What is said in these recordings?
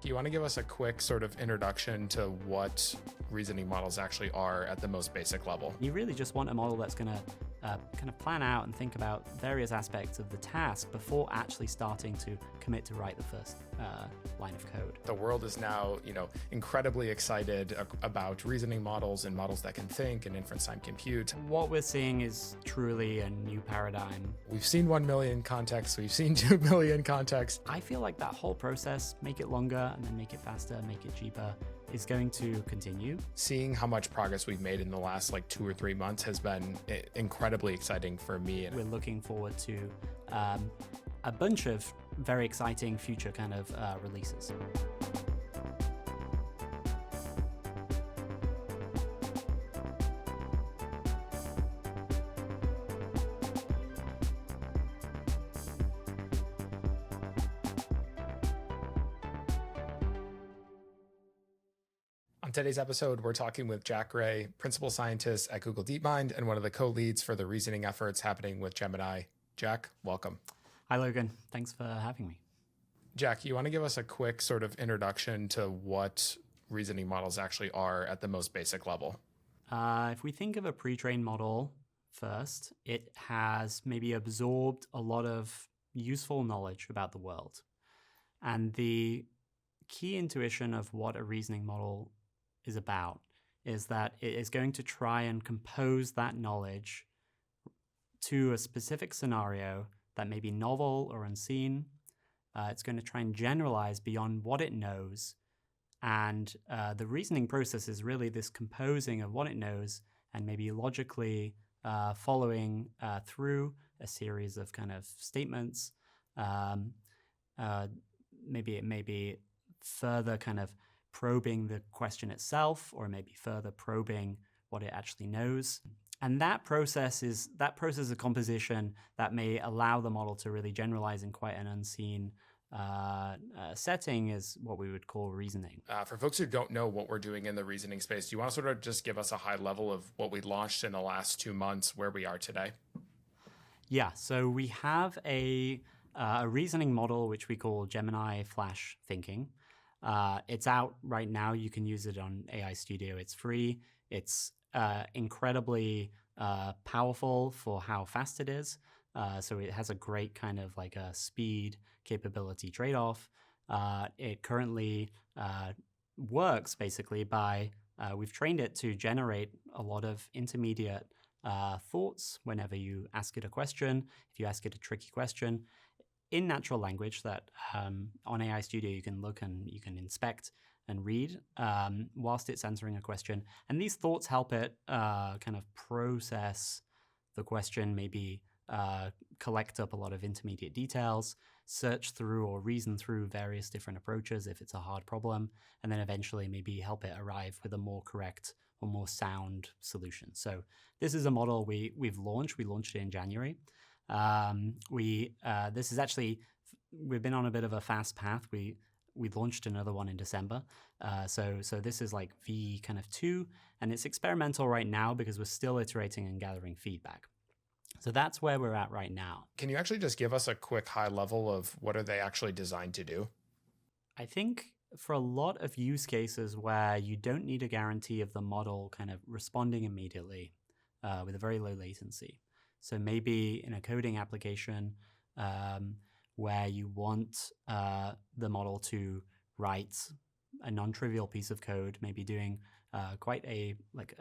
Do you want to give us a quick sort of introduction to what reasoning models actually are at the most basic level? You really just want a model that's going to kind of plan out and think about various aspects of the task before actually starting to commit to write the first line of code. The world is now, incredibly excited about reasoning models and models that can think and inference time compute. What we're seeing is truly a new paradigm. We've seen 1 million contexts, we've seen 2 million contexts. I feel like that whole process, make it longer and then make it faster, make it cheaper, is going to continue. Seeing how much progress we've made in the last 2 or 3 months has been incredibly exciting for me. We're looking forward to a bunch of very exciting future kind of releases. On today's episode, we're talking with Jack Ray, principal scientist at Google DeepMind and one of the co-leads for the reasoning efforts happening with Gemini. Jack, welcome. Hi, Logan. Thanks for having me. Jack, you want to give us a quick sort of introduction to what reasoning models actually are at the most basic level? If we think of a pre-trained model first, it has maybe absorbed a lot of useful knowledge about the world. And the key intuition of what a reasoning model is about is that it is going to try and compose that knowledge to a specific scenario that may be novel or unseen. It's going to try and generalize beyond what it knows. And the reasoning process is really this composing of what it knows and maybe logically following through a series of kind of statements. Maybe it may be further kind of probing the question itself, or maybe further probing what it actually knows. And that process of composition that may allow the model to really generalize in quite an unseen setting is what we would call reasoning. For folks who don't know what we're doing in the reasoning space, do you want to sort of just give us a high level of what we launched in the last 2 months, where we are today? Yeah, so we have a reasoning model which we call Gemini Flash Thinking. It's out right now. You can use it on AI Studio. It's free. It's incredibly powerful for how fast it is. So it has a great kind of like a speed capability trade-off. It currently works basically by, we've trained it to generate a lot of intermediate thoughts whenever you ask it a question, if you ask it a tricky question, in natural language that on AI Studio you can look and you can inspect and read whilst it's answering a question. And these thoughts help it kind of process the question, maybe collect up a lot of intermediate details, search through or reason through various different approaches if it's a hard problem, and then eventually maybe help it arrive with a more correct or more sound solution. So this is a model we've launched. We launched it in January. This is actually, we've been on a bit of a fast path. We launched another one in December. So this is like V kind of 2, and it's experimental right now because we're still iterating and gathering feedback. So that's where we're at right now. Can you actually just give us a quick high level of what are they actually designed to do? I think for a lot of use cases where you don't need a guarantee of the model kind of responding immediately with a very low latency. So maybe in a coding application where you want the model to write a non-trivial piece of code, maybe doing quite a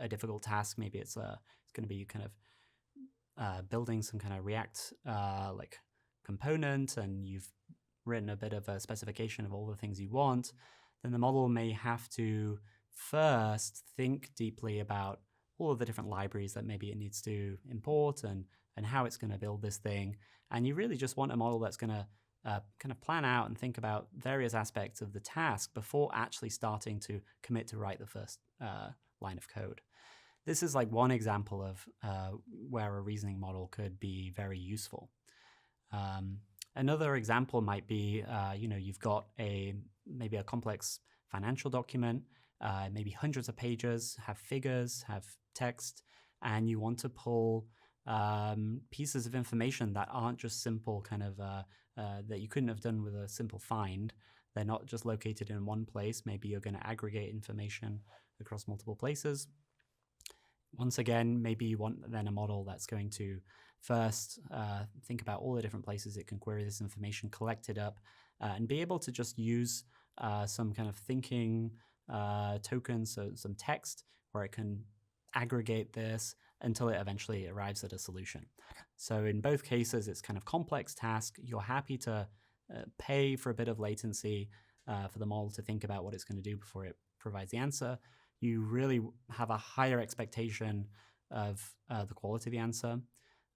difficult task. Maybe it's going to be kind of building some kind of React component, and you've written a bit of a specification of all the things you want. Then the model may have to first think deeply about all of the different libraries that maybe it needs to import and how it's going to build this thing. And you really just want a model that's going to kind of plan out and think about various aspects of the task before actually starting to commit to write the first line of code. This is like one example of where a reasoning model could be very useful. Another example might be, you've got maybe a complex financial document, maybe hundreds of pages, have figures, have text, and you want to pull pieces of information that aren't just simple kind of that you couldn't have done with a simple find, They're not just located in one place. Maybe you're going to aggregate information across multiple places. Once again, maybe you want then a model that's going to first think about all the different places it can query this information, collect it up, and be able to just use some kind of thinking tokens, so some text, where it can aggregate this until it eventually arrives at a solution. So in both cases, it's kind of complex task. You're happy to pay for a bit of latency for the model to think about what it's going to do before it provides the answer. You really have a higher expectation of the quality of the answer.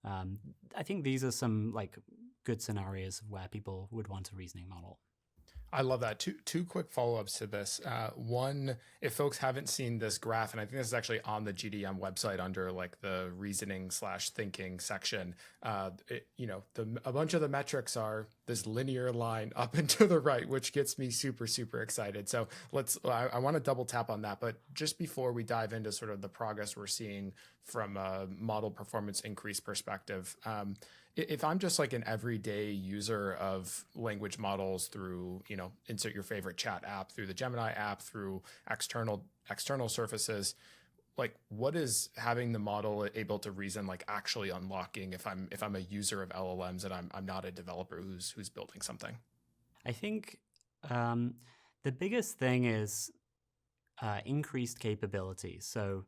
I think these are some like good scenarios where people would want a reasoning model. I love that. Two quick follow-ups to this. One, if folks haven't seen this graph, and I think this is actually on the GDM website under like the reasoning/thinking section, a bunch of the metrics are this linear line up and to the right, which gets me super, super excited. So I want to double tap on that. But just before we dive into sort of the progress we're seeing from a model performance increase perspective, if I'm just like an everyday user of language models through, insert your favorite chat app, through the Gemini app, through external surfaces, like what is having the model able to reason like actually unlocking if I'm a user of LLMs and I'm not a developer who's building something? I think the biggest thing is increased capability. So,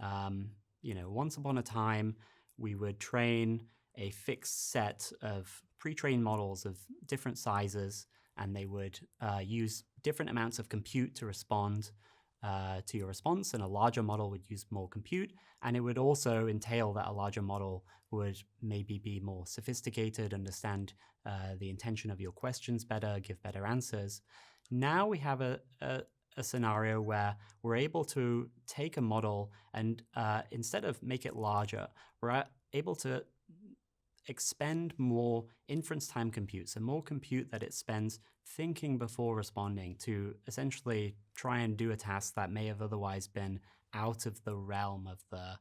once upon a time, we would train a fixed set of pre-trained models of different sizes, and they would use different amounts of compute to respond to your response, and a larger model would use more compute, and it would also entail that a larger model would maybe be more sophisticated, understand the intention of your questions better, give better answers. Now we have a scenario where we're able to take a model and instead of make it larger, we're able to expend more inference time compute, so more compute that it spends thinking before responding to essentially try and do a task that may have otherwise been out of the realm of the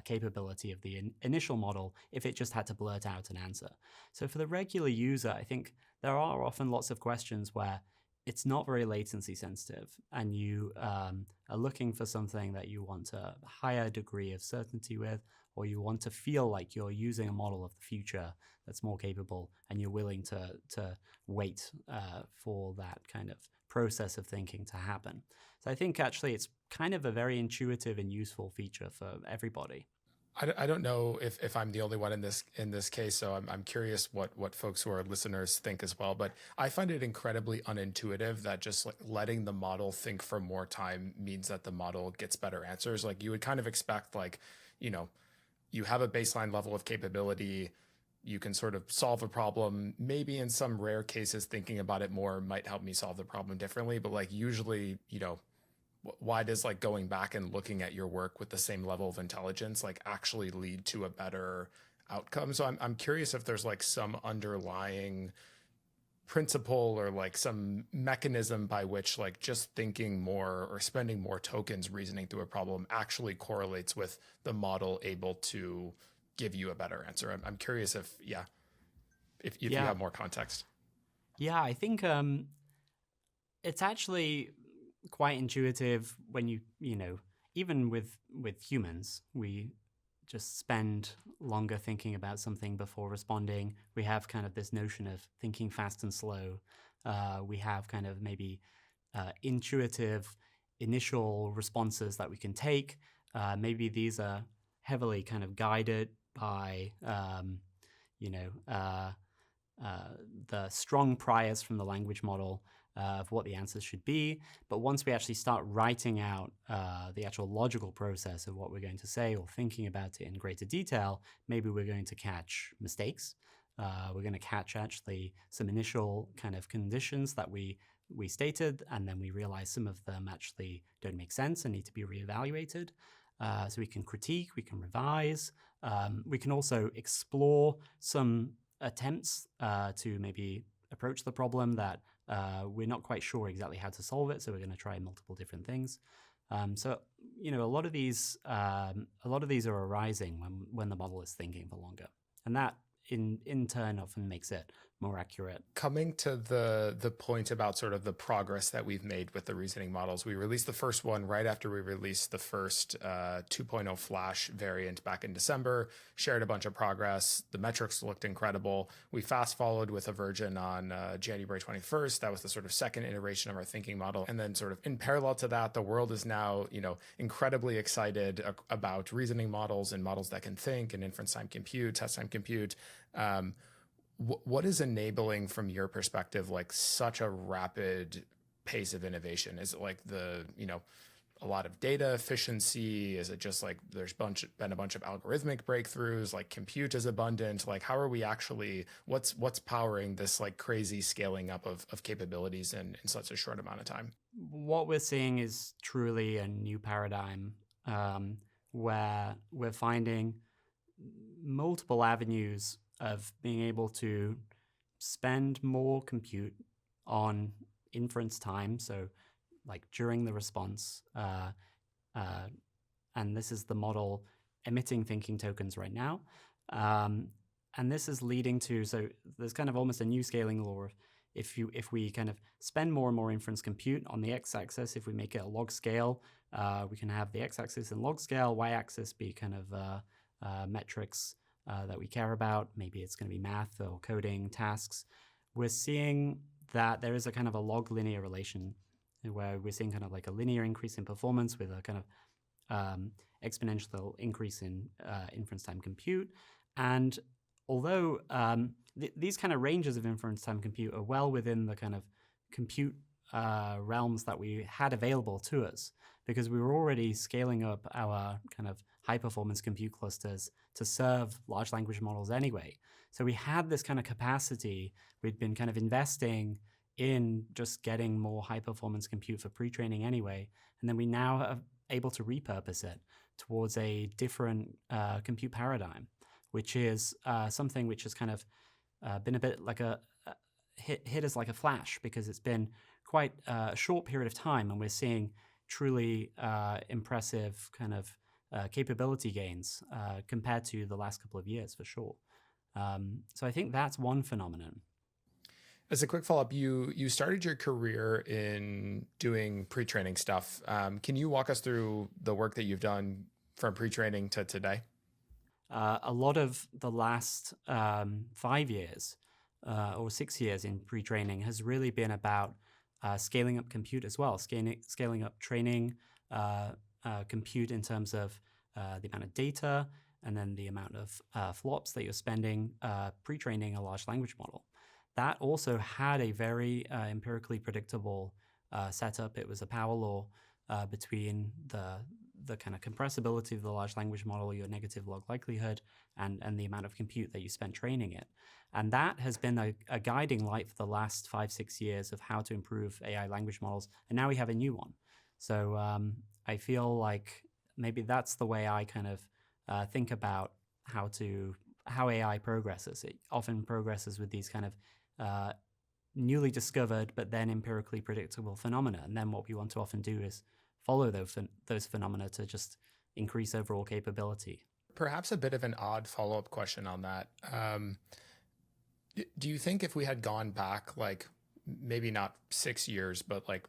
capability of the initial model if it just had to blurt out an answer. So for the regular user, I think there are often lots of questions where it's not very latency sensitive, and you are looking for something that you want a higher degree of certainty with, or you want to feel like you're using a model of the future that's more capable, and you're willing to wait for that kind of process of thinking to happen. So I think actually it's kind of a very intuitive and useful feature for everybody. I don't know if I'm the only one in this case, so I'm curious what folks who are listeners think as well. But I find it incredibly unintuitive that just like letting the model think for more time means that the model gets better answers. Like you would kind of expect, like, you have a baseline level of capability, you can sort of solve a problem. Maybe in some rare cases, thinking about it more might help me solve the problem differently. But like usually, why does like going back and looking at your work with the same level of intelligence like actually lead to a better outcome? So I'm curious if there's like some underlying principle or like some mechanism by which like just thinking more or spending more tokens reasoning through a problem actually correlates with the model able to give you a better answer. I'm curious if you have more context. Yeah, I think it's actually quite intuitive when even with humans, we just spend longer thinking about something before responding. We have kind of this notion of thinking fast and slow. We have kind of maybe intuitive initial responses that we can take. Maybe these are heavily kind of guided by the strong priors from the language model of what the answers should be. But once we actually start writing out the actual logical process of what we're going to say or thinking about it in greater detail, maybe we're going to catch mistakes. We're going to catch actually some initial kind of conditions that we stated, and then we realize some of them actually don't make sense and need to be reevaluated. So we can critique, we can revise, we can also explore some attempts to maybe approach the problem that we're not quite sure exactly how to solve it, so we're going to try multiple different things. So a lot of these are arising when the model is thinking for longer, and that in turn often makes it more accurate. Coming to the point about sort of the progress that we've made with the reasoning models, we released the first one right after we released the first 2.0 Flash variant back in December, shared a bunch of progress. The metrics looked incredible. We fast followed with a version on January 21st. That was the sort of second iteration of our thinking model. And then sort of in parallel to that, the world is now, incredibly excited about reasoning models and models that can think and inference time compute, test time compute. What is enabling, from your perspective, like such a rapid pace of innovation? Is it like a lot of data efficiency? Is it just like there's been a bunch of algorithmic breakthroughs, like compute is abundant? Like how are we actually, what's powering this like crazy scaling up of capabilities in such a short amount of time? What we're seeing is truly a new paradigm where we're finding multiple avenues of being able to spend more compute on inference time, so like during the response, and this is the model emitting thinking tokens right now, and this is leading to, so there's kind of almost a new scaling law. If we kind of spend more and more inference compute on the x-axis, if we make it a log scale, we can have the x-axis in log scale, y-axis be kind of metrics that we care about. Maybe it's going to be math or coding tasks. We're seeing that there is a kind of a log linear relation where we're seeing kind of like a linear increase in performance with a kind of exponential increase in inference time compute. And although these kind of ranges of inference time compute are well within the kind of compute realms that we had available to us, because we were already scaling up our kind of high performance compute clusters to serve large language models anyway. So we had this kind of capacity. We'd been kind of investing in just getting more high performance compute for pre-training anyway. And then we now are able to repurpose it towards a different compute paradigm, which is something which has kind of been a bit like hit us like a flash, because it's been quite a short period of time, and we're seeing truly impressive kind of capability gains compared to the last couple of years, for sure. So I think that's one phenomenon. As a quick follow-up, you started your career in doing pre-training stuff. Can you walk us through the work that you've done from pre-training to today? A lot of the last 5 years or 6 years in pre-training has really been about scaling up compute as well, scaling up training compute in terms of the amount of data and then the amount of flops that you're spending pre-training a large language model. That also had a very empirically predictable setup. It was a power law between the kind of compressibility of the large language model, your negative log likelihood, and the amount of compute that you spent training it. And that has been a guiding light for the last 5-6 years of how to improve AI language models. And now we have a new one. So I feel like maybe that's the way I kind of think about how AI progresses. It often progresses with these kind of newly discovered but then empirically predictable phenomena. And then what we want to often do is follow those phenomena to just increase overall capability. Perhaps a bit of an odd follow-up question on that. Do you think if we had gone back, like maybe not 6 years, but like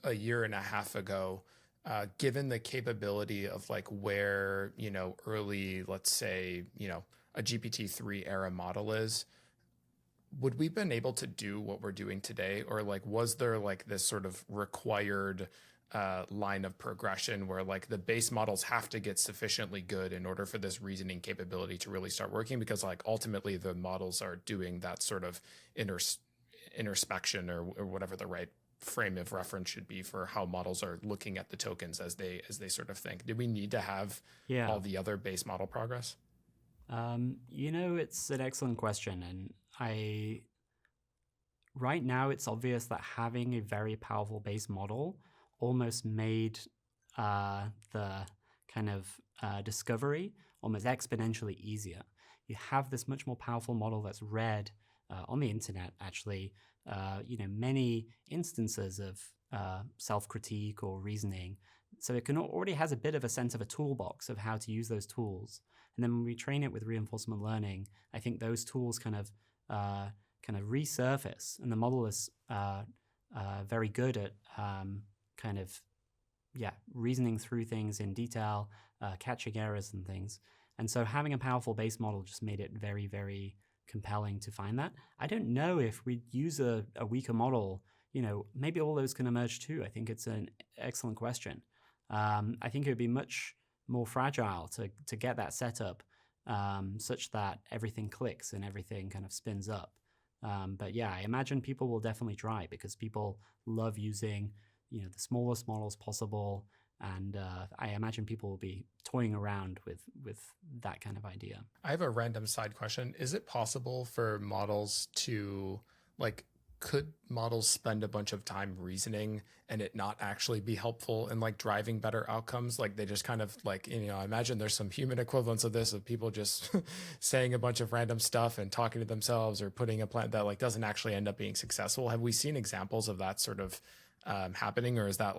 a year and a half ago, given the capability of like where, early, let's say, a GPT-3 era model is, would we been able to do what we're doing today? Or like, was there like this sort of required line of progression where like the base models have to get sufficiently good in order for this reasoning capability to really start working? Because like ultimately the models are doing that sort of introspection or whatever the right frame of reference should be for how models are looking at the tokens as they sort of think. Did we need to have all the other base model progress? It's an excellent question. And right now it's obvious that having a very powerful base model almost made the kind of discovery almost exponentially easier. You have this much more powerful model that's read on the internet, actually, many instances of self-critique or reasoning. So it already has a bit of a sense of a toolbox of how to use those tools. And then when we train it with reinforcement learning, I think those tools kind of kind of resurface, and the model is very good at kind of reasoning through things in detail, catching errors and things. And so having a powerful base model just made it very, very compelling to find that. I don't know if we'd use a weaker model, maybe all those can emerge too. I think it's an excellent question. I think it would be much more fragile to get that set up such that everything clicks and everything kind of spins up. But yeah, I imagine people will definitely try because people love using, the smallest models possible. And I imagine people will be toying around with that kind of idea. I have a random side question. Is it possible for models to, could models spend a bunch of time reasoning and it not actually be helpful in driving better outcomes? They just kind of I imagine there's some human equivalents of this, of people just saying a bunch of random stuff and talking to themselves or putting a plan that doesn't actually end up being successful. Have we seen examples of that sort of happening, or is that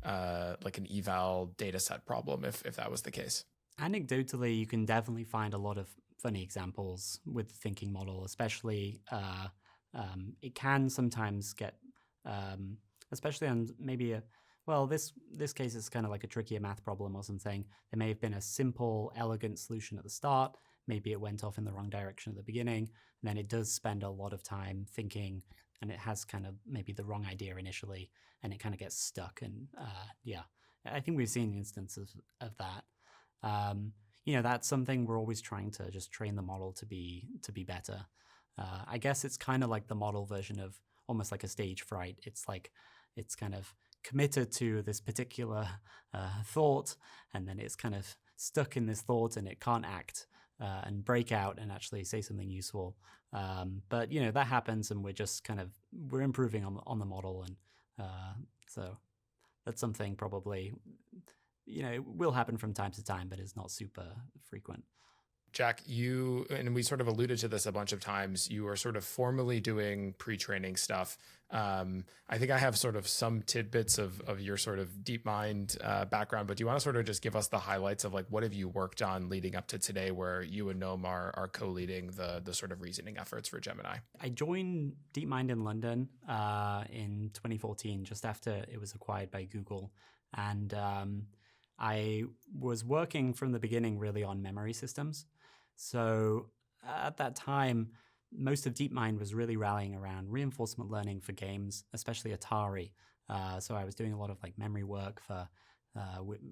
an eval data set problem if that was the case? Anecdotally, you can definitely find a lot of funny examples with the thinking model, especially it can sometimes get, especially on maybe this case is kind of like a trickier math problem or something. There may have been a simple, elegant solution at the start. Maybe it went off in the wrong direction at the beginning. And then it does spend a lot of time thinking, and it has kind of maybe the wrong idea initially, and it kind of gets stuck. And I think we've seen instances of that. That's something we're always trying to just train the model to be better. I guess it's kind of like the model version of almost like a stage fright. It's kind of committed to this particular thought, and then it's kind of stuck in this thought, and it can't act and break out and actually say something useful. But that happens, and we're improving on the model, and so that's something probably it will happen from time to time, but it's not super frequent. Jack, you, and we sort of alluded to this a bunch of times, you are sort of formally doing pre-training stuff. I think I have sort of some tidbits of your sort of DeepMind background, but do you want to sort of just give us the highlights of what have you worked on leading up to today, where you and Noam are co-leading the sort of reasoning efforts for Gemini? I joined DeepMind in London in 2014, just after it was acquired by Google. And I was working from the beginning really on memory systems. So at that time, most of DeepMind was really rallying around reinforcement learning for games, especially Atari. So I was doing a lot of memory work for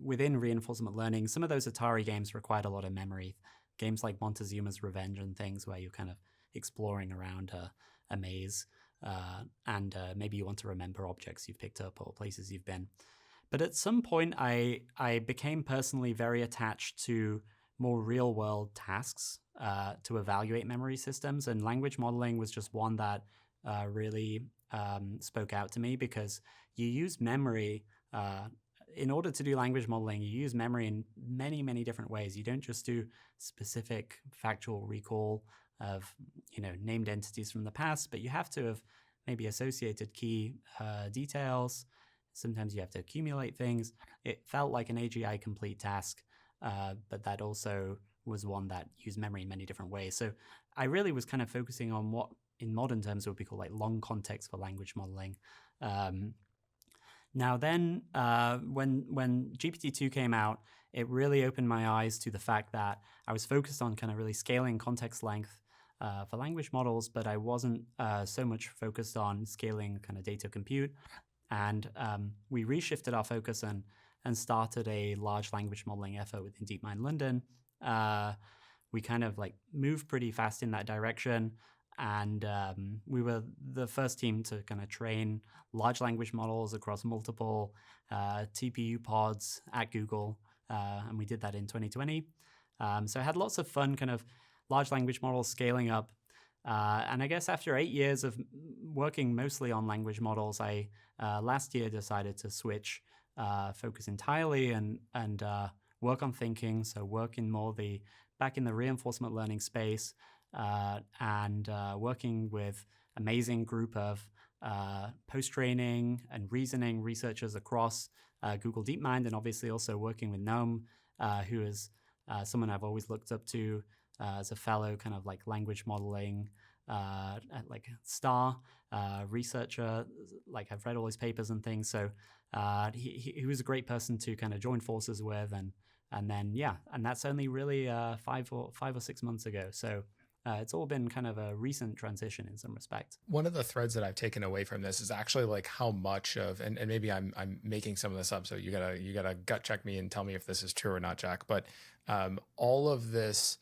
within reinforcement learning. Some of those Atari games required a lot of memory. Games like Montezuma's Revenge and things where you're kind of exploring around a maze, and maybe you want to remember objects you've picked up or places you've been. But at some point, I became personally very attached to more real-world tasks to evaluate memory systems, and language modeling was just one that really spoke out to me, because you use memory in order to do language modeling. You use memory in many, many different ways. You don't just do specific factual recall of named entities from the past, but you have to have maybe associated key details. Sometimes you have to accumulate things. It felt like an AGI complete task, but that also was one that used memory in many different ways. So I really was kind of focusing on what in modern terms would be called long context for language modeling. Now then, when GPT-2 came out, it really opened my eyes to the fact that I was focused on kind of really scaling context length for language models, but I wasn't so much focused on scaling kind of data compute. And we reshifted our focus and started a large language modeling effort within DeepMind London. We kind of moved pretty fast in that direction. And we were the first team to kind of train large language models across multiple TPU pods at Google. And we did that in 2020. So I had lots of fun kind of large language models scaling up. And I guess after 8 years of working mostly on language models, I last year decided to switch, focus entirely and work on thinking. So work in more back in the reinforcement learning space, and working with amazing group of post-training and reasoning researchers across Google DeepMind, and obviously also working with Noam, who is someone I've always looked up to as a fellow kind of language modeling like star researcher. Like I've read all his papers and things. So he was a great person to kind of join forces with, and then and that's only really 5 or 6 months ago. So it's all been kind of a recent transition in some respect. One of the threads that I've taken away from this is actually like how much of, and maybe I'm making some of this up, so you gotta gut check me and tell me if this is true or not, Jack. But all of this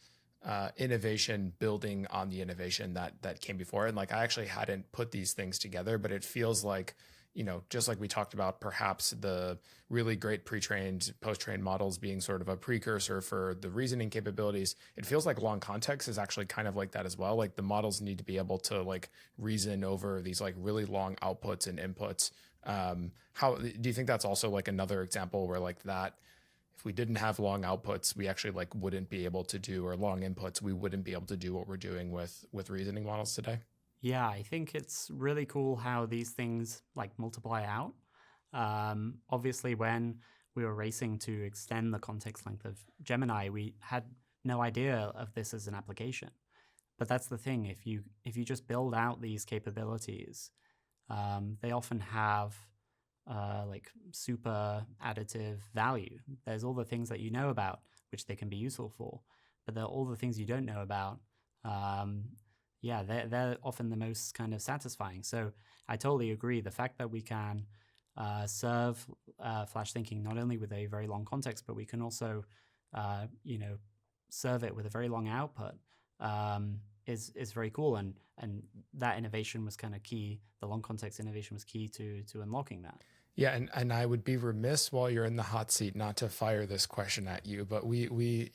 innovation building on the innovation that came before, and like I actually hadn't put these things together, but it feels like, just like we talked about, perhaps the really great pre-trained, post-trained models being sort of a precursor for the reasoning capabilities. It feels like long context is actually kind of like that as well. Like the models need to be able to like reason over these like really long outputs and inputs. How do you think that's also like another example where like that, if we didn't have long outputs, we actually like wouldn't be able to do, or long inputs, we wouldn't be able to do what we're doing with reasoning models today? Yeah, I think it's really cool how these things like multiply out. Obviously, when we were racing to extend the context length of Gemini, we had no idea of this as an application. But that's the thing. If you just build out these capabilities, they often have like super additive value. There's all the things that you know about, which they can be useful for, but there are all the things you don't know about. They're often the most kind of satisfying. So I totally agree. The fact that we can serve flash thinking not only with a very long context, but we can also, serve it with a very long output is very cool. And that innovation was kind of key. The long context innovation was key to unlocking that. Yeah, and I would be remiss while you're in the hot seat not to fire this question at you, but we've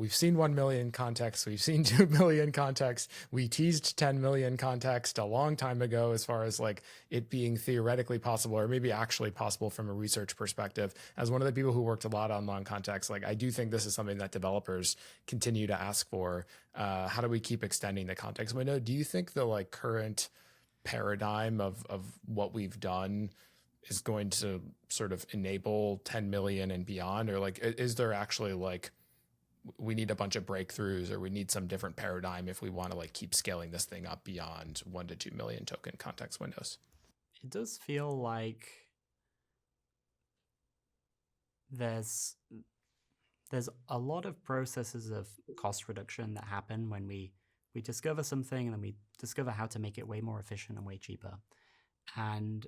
seen 1 million contexts, we've seen 2 million contexts, we teased 10 million contexts a long time ago as far as like it being theoretically possible, or maybe actually possible from a research perspective. As one of the people who worked a lot on long context, like I do think this is something that developers continue to ask for. How do we keep extending the context window? Do you think the like current paradigm of what we've done is going to sort of enable 10 million and beyond? Or like, is there actually like, we need a bunch of breakthroughs, or we need some different paradigm if we want to like keep scaling this thing up beyond 1 to 2 million token context windows? It does feel like there's a lot of processes of cost reduction that happen when we discover something and then we discover how to make it way more efficient and way cheaper. And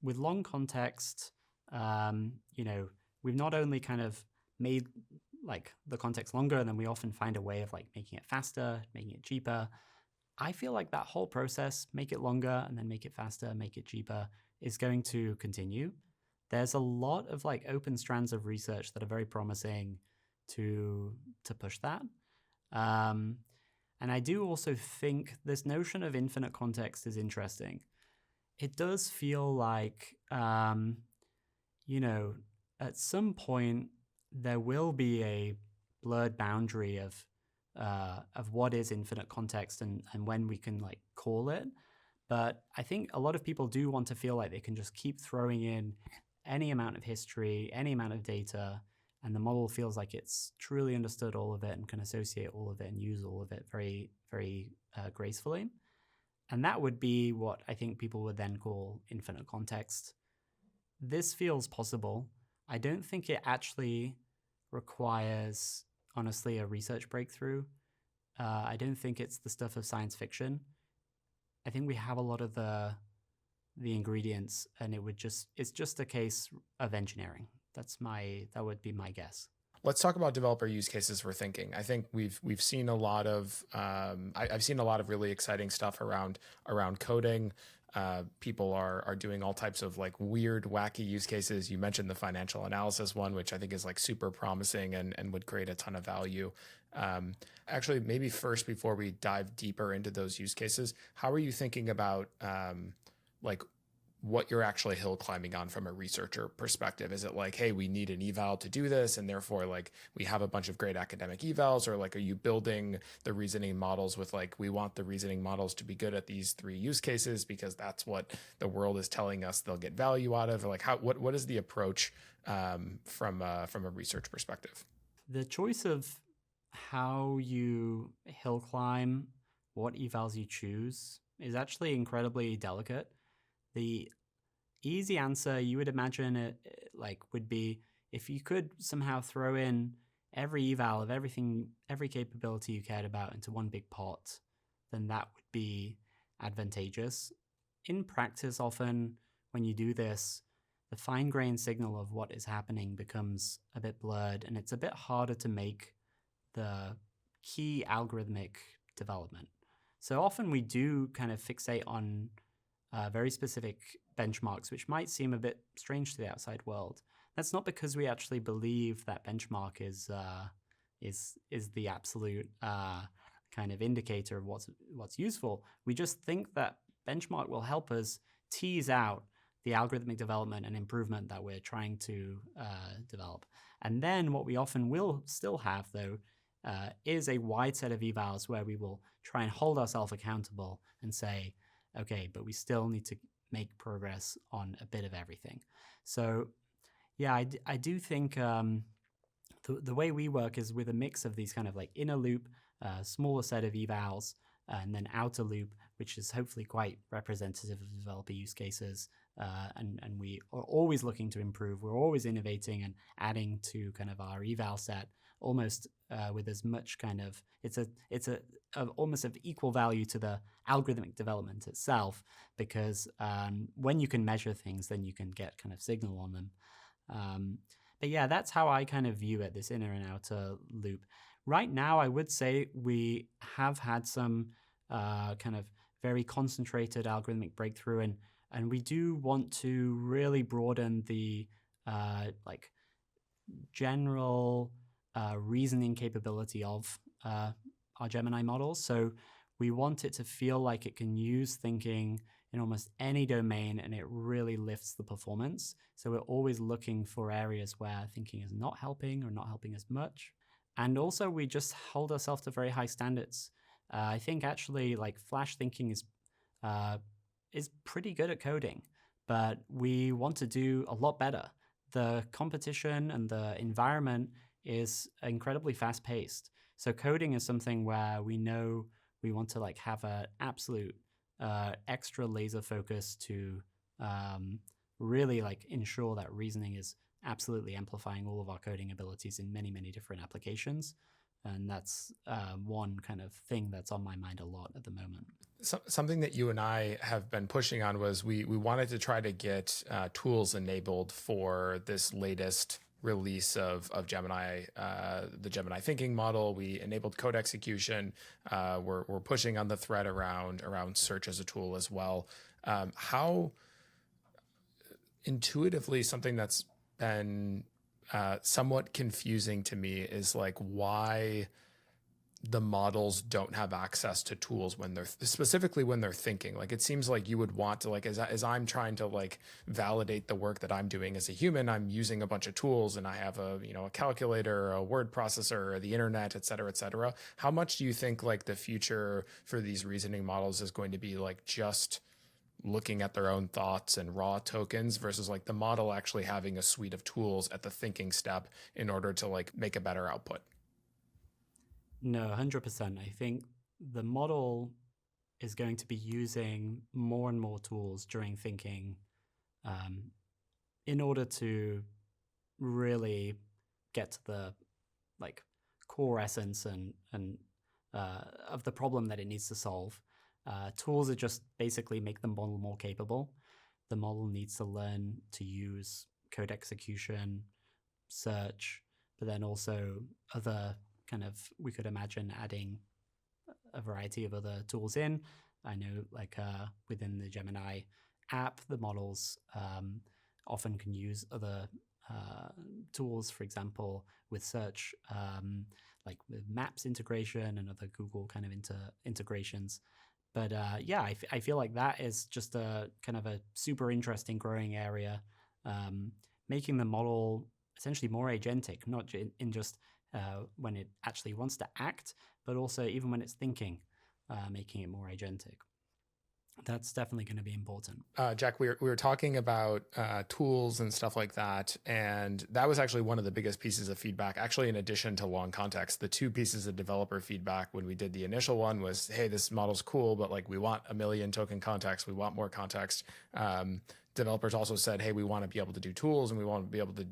with long context, we've not only kind of made like the context longer, and then we often find a way of like making it faster, making it cheaper. I feel like that whole process, make it longer and then make it faster, make it cheaper, is going to continue. There's a lot of like open strands of research that are very promising to push that. And I do also think this notion of infinite context is interesting. It does feel like, at some point there will be a blurred boundary of what is infinite context and when we can like call it. But I think a lot of people do want to feel like they can just keep throwing in any amount of history, any amount of data, and the model feels like it's truly understood all of it and can associate all of it and use all of it very, very gracefully. And that would be what I think people would then call infinite context. This feels possible. I don't think it actually requires, honestly, a research breakthrough. I don't think it's the stuff of science fiction. I think we have a lot of the ingredients, and it's just a case of engineering. That would be my guess. Let's talk about developer use cases for thinking. I think we've seen a lot of I've seen a lot of really exciting stuff around coding. People are doing all types of like weird, wacky use cases. You mentioned the financial analysis one, which I think is like super promising and would create a ton of value. Actually, maybe first, before we dive deeper into those use cases, how are you thinking about like what you're actually hill climbing on from a researcher perspective? Is it like, hey, we need an eval to do this, and therefore like we have a bunch of great academic evals? Or like, are you building the reasoning models with like, we want the reasoning models to be good at these 3 use cases because that's what the world is telling us they'll get value out of? Or like, what is the approach from a research perspective? The choice of how you hill climb, what evals you choose is actually incredibly delicate. The easy answer you would imagine would be if you could somehow throw in every eval of everything, every capability you cared about into one big pot, then that would be advantageous. In practice, often when you do this, the fine-grained signal of what is happening becomes a bit blurred, and it's a bit harder to make the key algorithmic development. So often we do kind of fixate on very specific benchmarks, which might seem a bit strange to the outside world. That's not because we actually believe that benchmark is the absolute kind of indicator of what's useful. We just think that benchmark will help us tease out the algorithmic development and improvement that we're trying to develop. And then what we often will still have, though, is a wide set of evals where we will try and hold ourselves accountable and say, okay, but we still need to make progress on a bit of everything. So yeah, I do think the way we work is with a mix of these kind of like inner loop, smaller set of evals, and then outer loop, which is hopefully quite representative of developer use cases. And we are always looking to improve. We're always innovating and adding to kind of our eval set, almost with as much kind of, it's a almost of equal value to the algorithmic development itself, because when you can measure things, then you can get kind of signal on them. But yeah, that's how I kind of view it, this inner and outer loop. Right now, I would say we have had some kind of very concentrated algorithmic breakthrough, and we do want to really broaden the like general reasoning capability of our Gemini models. So we want it to feel like it can use thinking in almost any domain, and it really lifts the performance. So we're always looking for areas where thinking is not helping or not helping as much. And also we just hold ourselves to very high standards. I think actually like Flash thinking is pretty good at coding, but we want to do a lot better. The competition and the environment is incredibly fast paced. So coding is something where we know we want to like have an absolute extra laser focus to really like ensure that reasoning is absolutely amplifying all of our coding abilities in many, many different applications. And that's one kind of thing that's on my mind a lot at the moment. Something that you and I have been pushing on was we wanted to try to get tools enabled for this latest release of Gemini, the Gemini thinking model. We enabled code execution. We're pushing on the thread around search as a tool as well. How intuitively, something that's been somewhat confusing to me is like why the models don't have access to tools when they're specifically when they're thinking. Like it seems like you would want to, like as I'm trying to like validate the work that I'm doing as a human, I'm using a bunch of tools and I have a calculator, a word processor, the internet, et cetera, et cetera. How much do you think like the future for these reasoning models is going to be like just looking at their own thoughts and raw tokens versus like the model actually having a suite of tools at the thinking step in order to like make a better output? No, 100%. I think the model is going to be using more and more tools during thinking in order to really get to the like core essence and of the problem that it needs to solve. Tools are just basically make the model more capable. The model needs to learn to use code execution, search, but then also other kind of, we could imagine adding a variety of other tools in. I know like within the Gemini app, the models often can use other tools, for example, with search, like with Maps integration and other Google kind of integrations. But yeah, I feel like that is just a kind of a super interesting growing area, making the model essentially more agentic, not in just when it actually wants to act, but also even when it's thinking, making it more agentic. That's definitely going to be important. Jack, we were talking about tools and stuff like that, and that was actually one of the biggest pieces of feedback. Actually, in addition to long context, the two pieces of developer feedback when we did the initial one was, "Hey, this model's cool, but like we want a million token context. We want more context." Developers also said, "Hey, we want to be able to do tools, and we want to be able to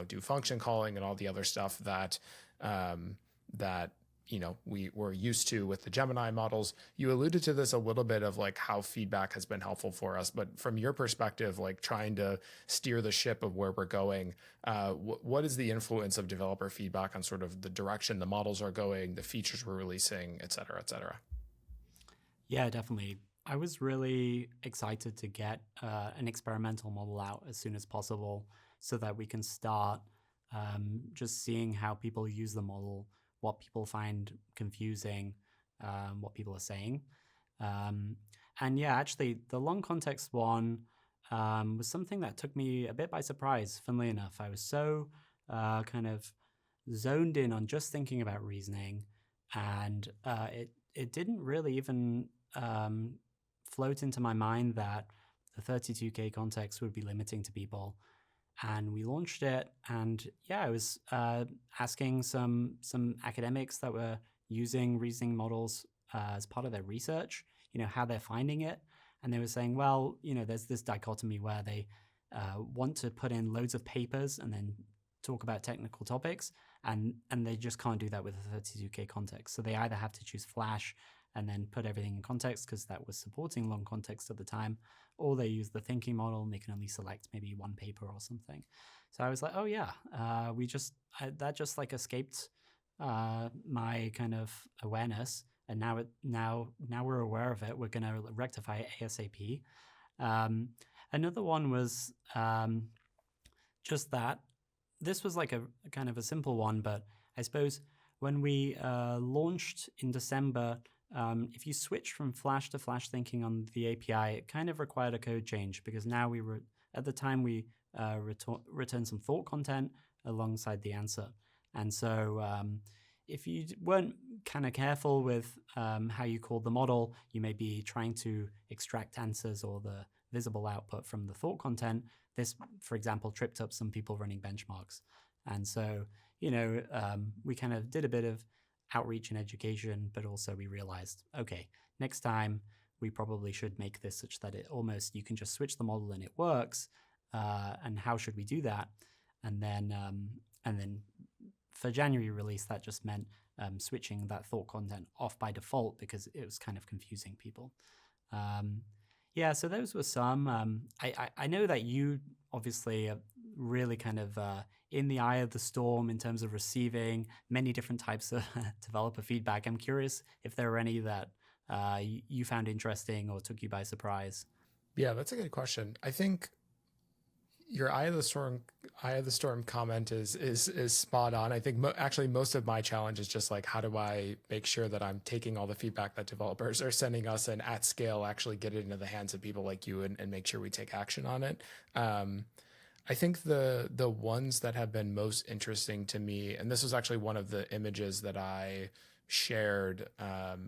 do function calling and all the other stuff that that." We were used to with the Gemini models. You alluded to this a little bit of like how feedback has been helpful for us, but from your perspective, like trying to steer the ship of where we're going, what is the influence of developer feedback on sort of the direction the models are going, the features we're releasing, et cetera, et cetera? Yeah, definitely. I was really excited to get an experimental model out as soon as possible so that we can start just seeing how people use the model, what people find confusing, what people are saying. And yeah, actually, the long context one was something that took me a bit by surprise, funnily enough. I was so kind of zoned in on just thinking about reasoning, and it didn't really even float into my mind that the 32K context would be limiting to people. And we launched it, and yeah, I was asking some academics that were using reasoning models as part of their research, how they're finding it. And they were saying, well, there's this dichotomy where they want to put in loads of papers and then talk about technical topics, and they just can't do that with a 32K context. So they either have to choose Flash and then put everything in context because that was supporting long context at the time, or they use the thinking model and they can only select maybe one paper or something. So I was like, oh yeah, that just like escaped my kind of awareness, and now we're aware of it. We're going to rectify it ASAP. Another one was just that this was like a kind of a simple one, but I suppose when we launched in December, if you switch from Flash to Flash thinking on the API, it kind of required a code change because now at the time we returned some thought content alongside the answer. And so if you weren't kind of careful with how you called the model, you may be trying to extract answers or the visible output from the thought content. This, for example, tripped up some people running benchmarks. And so, we kind of did a bit of outreach and education, but also we realized, okay, next time we probably should make this such that you can just switch the model and it works. And how should we do that? And then for January release, that just meant switching that thought content off by default because it was kind of confusing people. Yeah, so those were some. I know that you obviously are really kind of in the eye of the storm in terms of receiving many different types of developer feedback. I'm curious if there were any that you found interesting or took you by surprise. Yeah, that's a good question. I think your eye of the storm comment is spot on. I think actually most of my challenge is just like, how do I make sure that I'm taking all the feedback that developers are sending us and at scale actually get it into the hands of people like you and make sure we take action on it. I think the ones that have been most interesting to me, and this was actually one of the images that I shared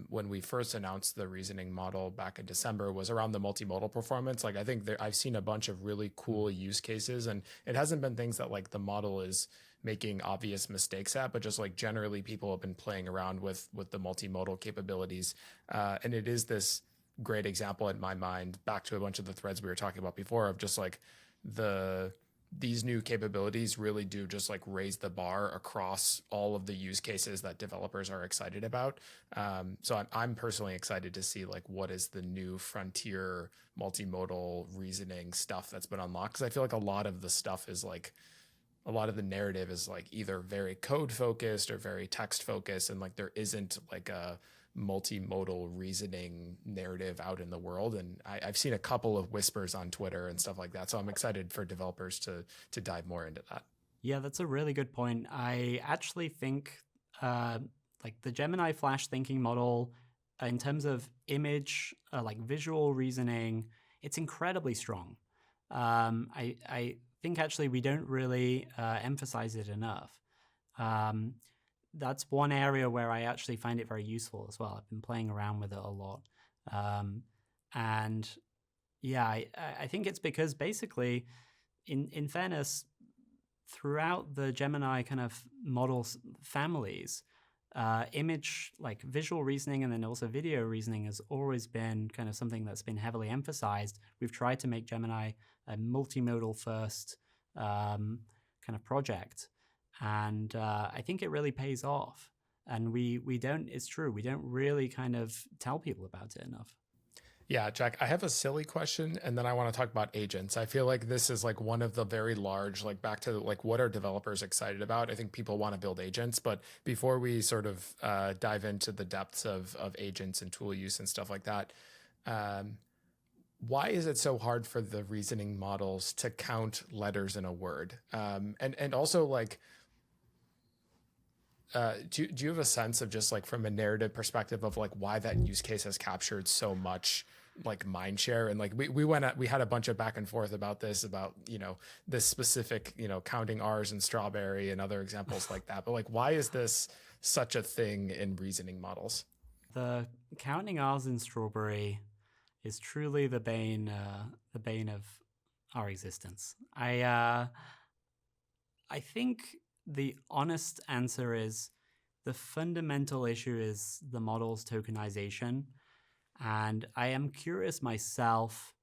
when we first announced the reasoning model back in December, was around the multimodal performance. Like I think I've seen a bunch of really cool use cases, and it hasn't been things that like the model is making obvious mistakes at, but just like generally people have been playing around with the multimodal capabilities. And it is this great example in my mind, back to a bunch of the threads we were talking about before, of just like these new capabilities really do just like raise the bar across all of the use cases that developers are excited about. So I'm personally excited to see like what is the new frontier multimodal reasoning stuff that's been unlocked. Because I feel like a lot of the stuff is like, a lot of the narrative is like either very code focused or very text focused, and like there isn't like a multimodal reasoning narrative out in the world. And I've seen a couple of whispers on Twitter and stuff like that. So I'm excited for developers to dive more into that. Yeah, that's a really good point. I actually think like the Gemini Flash thinking model, in terms of image, like visual reasoning, it's incredibly strong. I think actually we don't really emphasize it enough. That's one area where I actually find it very useful as well. I've been playing around with it a lot. And yeah, I think it's because basically, in fairness, throughout the Gemini kind of models families, image, like visual reasoning and then also video reasoning, has always been kind of something that's been heavily emphasized. We've tried to make Gemini a multimodal first kind of project, and I think it really pays off. And we don't, it's true, we don't really kind of tell people about it enough. Yeah, Jack, I have a silly question and then I want to talk about agents. I feel like this is like one of the very large, like back to like what are developers excited about? I think people want to build agents, but before we sort of dive into the depths of agents and tool use and stuff like that, why is it so hard for the reasoning models to count letters in a word? And also like, do you have a sense of just like from a narrative perspective of like why that use case has captured so much like mind share? And like we had a bunch of back and forth about this, about, this specific, counting R's and strawberry and other examples like that. But like, why is this such a thing in reasoning models? The counting R's in strawberry is truly the bane of our existence. I think the honest answer is the fundamental issue is the model's tokenization. And I am curious myself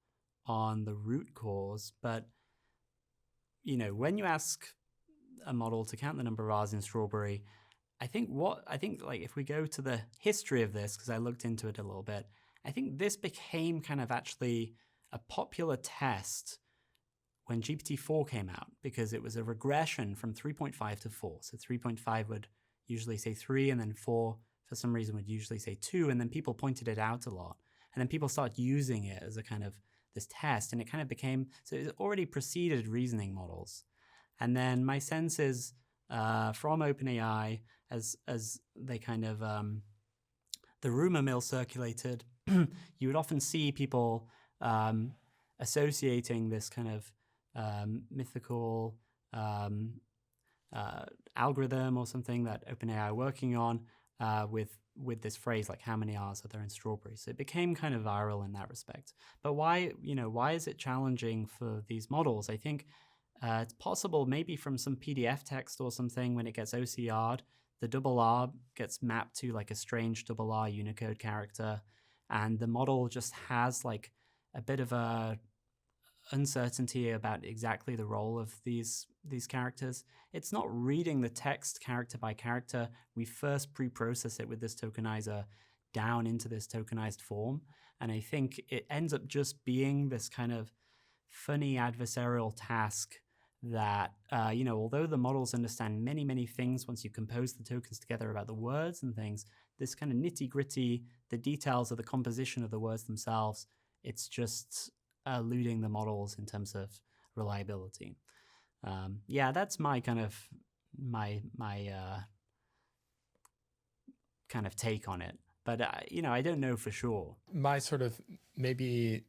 on the root cause, but when you ask a model to count the number of R's in strawberry, I think like if we go to the history of this, because I looked into it a little bit, I think this became kind of actually a popular test when GPT-4 came out, because it was a regression from 3.5 to 4. So 3.5 would usually say 3, and then 4, for some reason, would usually say 2, and then people pointed it out a lot. And then people started using it as a kind of this test, and it kind of became, so it already preceded reasoning models. And then my sense is from OpenAI, as they kind of, the rumor mill circulated, you would often see people associating this kind of mythical algorithm or something that OpenAI are working on with this phrase, like how many R's are there in strawberry? So it became kind of viral in that respect. But why is it challenging for these models? I think it's possible maybe from some PDF text or something, when it gets OCR'd, the double R gets mapped to like a strange double R Unicode character, and the model just has like a bit of a uncertainty about exactly the role of these characters. It's not reading the text character by character. We first pre-process it with this tokenizer down into this tokenized form. And I think it ends up just being this kind of funny adversarial task that, although the models understand many, many things once you compose the tokens together about the words and things, this kind of nitty-gritty, the details of the composition of the words themselves, it's just eluding the models in terms of reliability. That's my kind of my kind of take on it. But I don't know for sure. My sort of maybe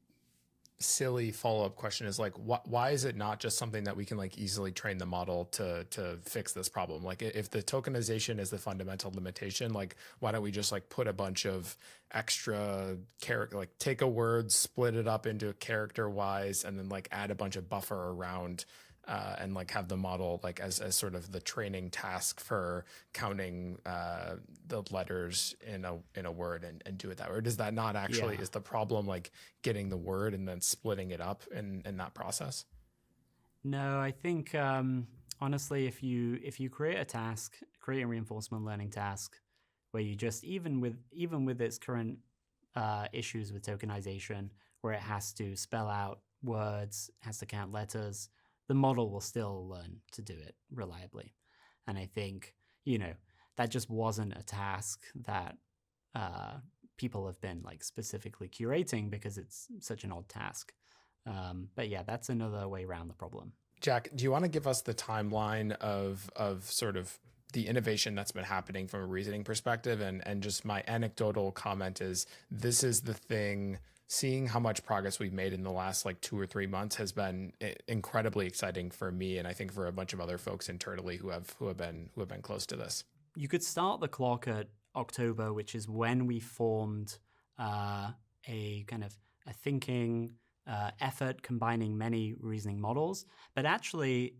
silly follow-up question is like, why is it not just something that we can like easily train the model to fix this problem? Like if the tokenization is the fundamental limitation, like why don't we just like put a bunch of extra character, like take a word, split it up into character wise, and then like add a bunch of buffer around and like have the model like as sort of the training task for counting the letters in a word and do it that way? Or does that not actually, is the problem like getting the word and then splitting it up in that process? No, I think honestly, if you create a task, create a reinforcement learning task where you just, even with its current issues with tokenization, where it has to spell out words, has to count letters, the model will still learn to do it reliably. And I think, that just wasn't a task that people have been like specifically curating because it's such an odd task. But yeah, that's another way around the problem. Jack, do you want to give us the timeline of sort of the innovation that's been happening from a reasoning perspective? And just my anecdotal comment is, this is the thing, seeing how much progress we've made in the last like 2 or 3 months has been incredibly exciting for me, and I think for a bunch of other folks internally who have been close to this. You could start the clock at October, which is when we formed a kind of thinking effort combining many reasoning models. But actually,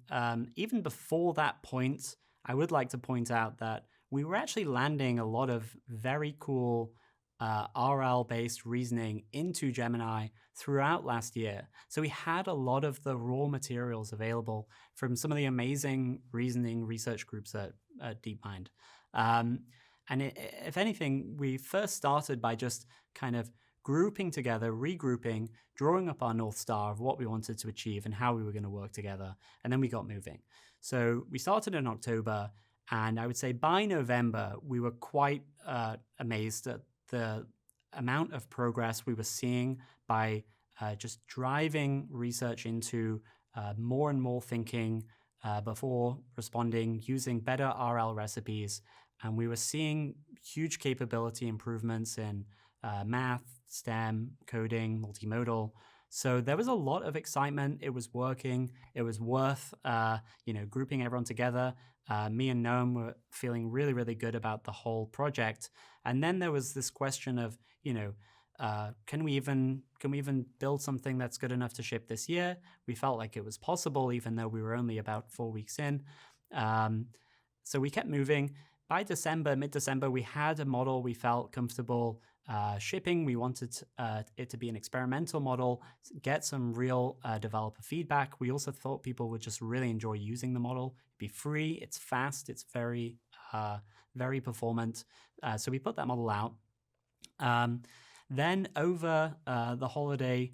even before that point, I would like to point out that we were actually landing a lot of very cool RL-based reasoning into Gemini throughout last year. So we had a lot of the raw materials available from some of the amazing reasoning research groups at DeepMind. If anything, we first started by just kind of grouping together, regrouping, drawing up our North Star of what we wanted to achieve and how we were going to work together. And then we got moving. So we started in October, and I would say by November, we were quite amazed at the amount of progress we were seeing by just driving research into more and more thinking before responding, using better RL recipes. And we were seeing huge capability improvements in math, STEM, coding, multimodal. So there was a lot of excitement. It was working. It was worth, grouping everyone together. Me and Noam were feeling really, really good about the whole project. And then there was this question of, can we even build something that's good enough to ship this year? We felt like it was possible, even though we were only about 4 weeks in. So we kept moving. By mid-December, we had a model we felt comfortable shipping. We wanted it to be an experimental model, get some real developer feedback. We also thought people would just really enjoy using the model. It'd be free, it's fast, it's very, very performant. So we put that model out. Then over the holiday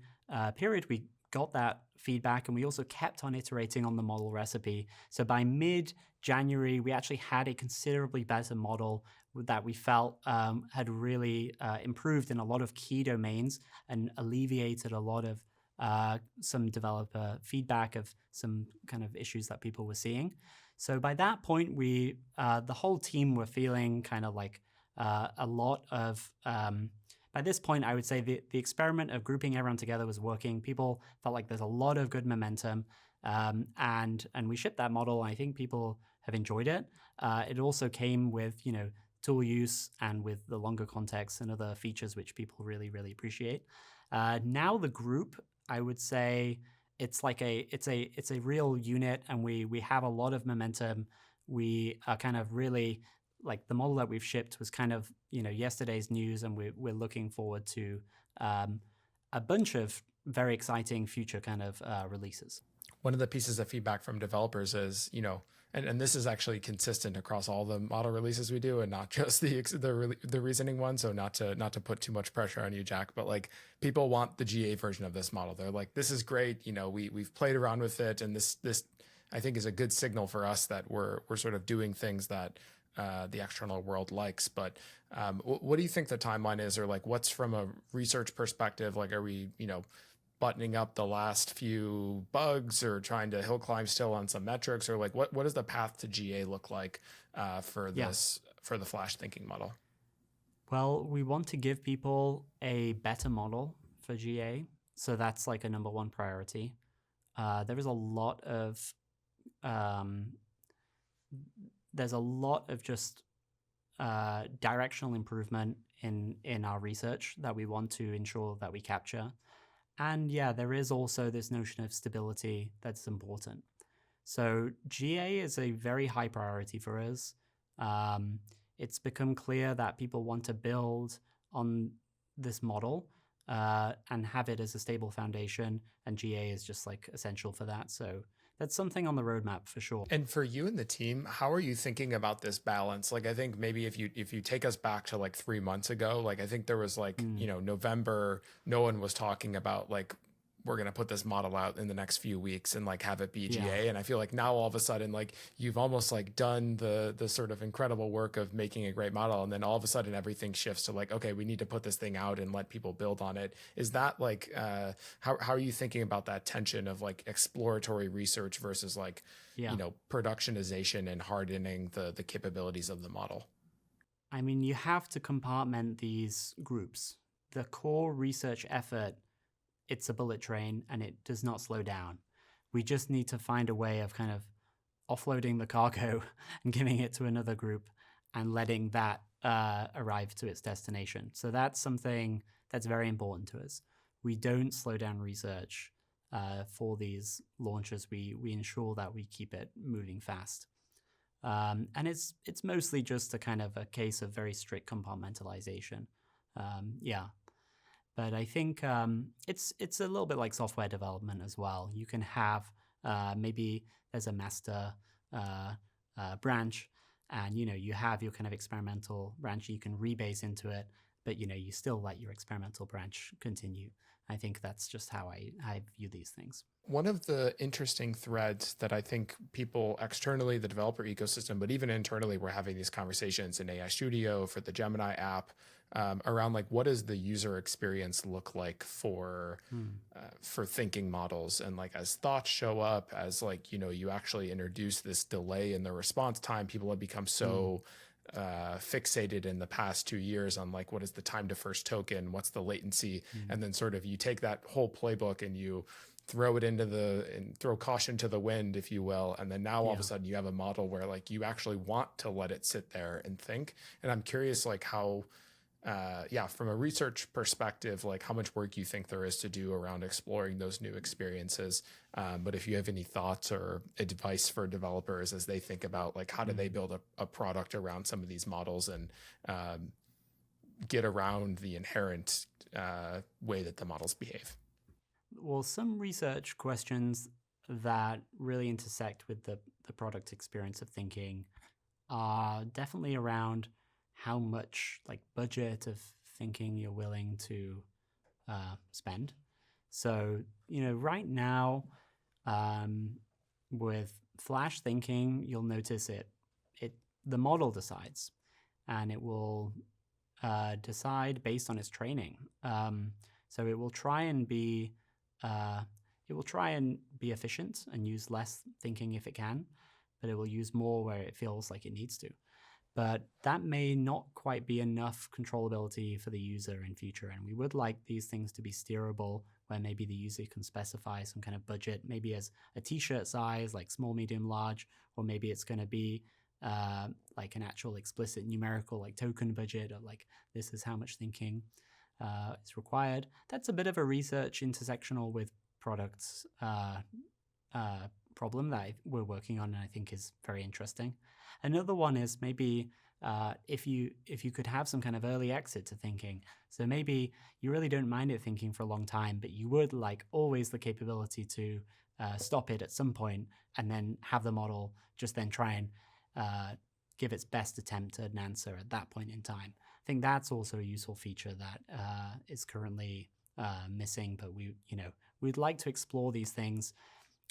period, we got that feedback, and we also kept on iterating on the model recipe. So by mid-January, we actually had a considerably better model that we felt had really improved in a lot of key domains and alleviated a lot of some developer feedback of some kind of issues that people were seeing. So by that point, we the whole team were feeling kind of like a lot of by this point, I would say the experiment of grouping everyone together was working. People felt like there's a lot of good momentum, and we shipped that model. I think people have enjoyed it. It also came with tool use and with the longer context and other features which people really, really appreciate. Now the group, I would say it's like it's a real unit, and we have a lot of momentum. We are kind of really like the model that we've shipped was kind of yesterday's news, and we're looking forward to a bunch of very exciting future kind of releases. One of the pieces of feedback from developers is, and this is actually consistent across all the model releases we do, and not just the reasoning one. So not to put too much pressure on you, Jack, but like people want the GA version of this model. They're like, this is great. We've played around with it, and this I think is a good signal for us that we're sort of doing things that the external world likes. But what do you think the timeline is, or like what's from a research perspective? Like, are we buttoning up the last few bugs, or trying to hill climb still on some metrics, or like what does the path to GA look like for the Flash thinking model? Well, we want to give people a better model for GA, so that's like a number one priority. There is a lot of just directional improvement in our research that we want to ensure that we capture. And there is also this notion of stability that's important. So GA is a very high priority for us. It's become clear that people want to build on this model and have it as a stable foundation, and GA is just like essential for that. So that's something on the roadmap for sure. And for you and the team, how are you thinking about this balance? Like, I think maybe if you take us back to like 3 months ago, like I think there was like, November, no one was talking about like, we're going to put this model out in the next few weeks and like have it be GA. And I feel like now all of a sudden, like you've almost like done the sort of incredible work of making a great model. And then all of a sudden everything shifts to like, okay, we need to put this thing out and let people build on it. Is that like, how are you thinking about that tension of like exploratory research versus like, productionization and hardening the capabilities of the model? I mean, you have to compartment these groups. The core research effort, it's a bullet train and it does not slow down. We just need to find a way of kind of offloading the cargo and giving it to another group and letting that arrive to its destination. So that's something that's very important to us. we don't slow down research for these launches. We ensure that we keep it moving fast. And it's mostly just a kind of a case of very strict compartmentalization. Yeah. But I think it's a little bit like software development as well. You can have maybe there's a master branch, and you have your kind of experimental branch. You can rebase into it, but you still let your experimental branch continue. I think that's just how I view these things. One of the interesting threads that I think people externally, the developer ecosystem, but even internally, we're having these conversations in AI Studio for the Gemini app around like, what does the user experience look like for thinking models? And like, as thoughts show up, as like, you actually introduce this delay in the response time, people have become so fixated in the past 2 years on like, what is the time to first token? What's the latency? And then sort of you take that whole playbook and you throw it and throw caution to the wind, if you will. And then now all of a sudden you have a model where like you actually want to let it sit there and think. And I'm curious like how, from a research perspective, like how much work you think there is to do around exploring those new experiences. But if you have any thoughts or advice for developers as they think about like, how do they build a product around some of these models and get around the inherent way that the models behave? Well, some research questions that really intersect with the product experience of thinking are definitely around how much like budget of thinking you're willing to spend. So, right now with Flash thinking, you'll notice the model decides, and it will decide based on its training. So it will try and be efficient and use less thinking if it can, but it will use more where it feels like it needs to. But that may not quite be enough controllability for the user in future. And we would like these things to be steerable, where maybe the user can specify some kind of budget, maybe as a t-shirt size, like small, medium, large, or maybe it's going to be like an actual explicit numerical like token budget, or like this is how much thinking is required. That's a bit of a research intersectional with products problem that we're working on, and I think is very interesting. Another one is maybe if you could have some kind of early exit to thinking. So maybe you really don't mind it thinking for a long time, but you would like always the capability to stop it at some point and then have the model just then try and give its best attempt at an answer at that point in time. I think that's also a useful feature that is currently missing, but we'd like to explore these things.